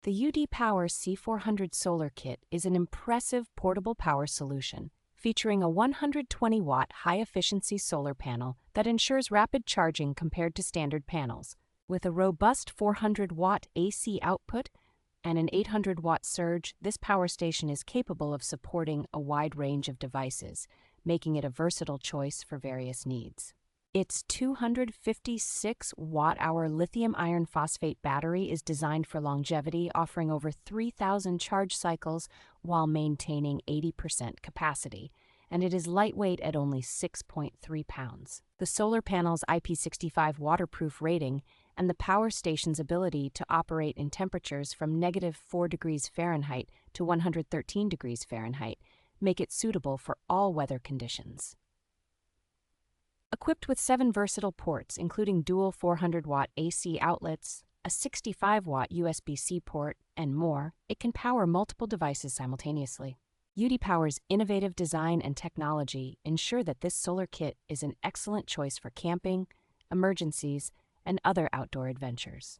The UDPOWER C400 Solar Kit is an impressive portable power solution featuring a 120-watt high-efficiency solar panel that ensures rapid charging compared to standard panels. With a robust 400-watt AC output and an 800-watt surge, this power station is capable of supporting a wide range of devices, making it a versatile choice for various needs. Its 256 watt-hour lithium iron phosphate battery is designed for longevity, offering over 3,000 charge cycles while maintaining 80% capacity, and it is lightweight at only 6.3 pounds. The solar panel's IP65 waterproof rating and the power station's ability to operate in temperatures from -4 degrees Fahrenheit to 113 degrees Fahrenheit make it suitable for all weather conditions. Equipped with 7 versatile ports, including dual 400-watt AC outlets, a 65-watt USB-C port, and more, it can power multiple devices simultaneously. UDPOWER's innovative design and technology ensure that this solar kit is an excellent choice for camping, emergencies, and other outdoor adventures.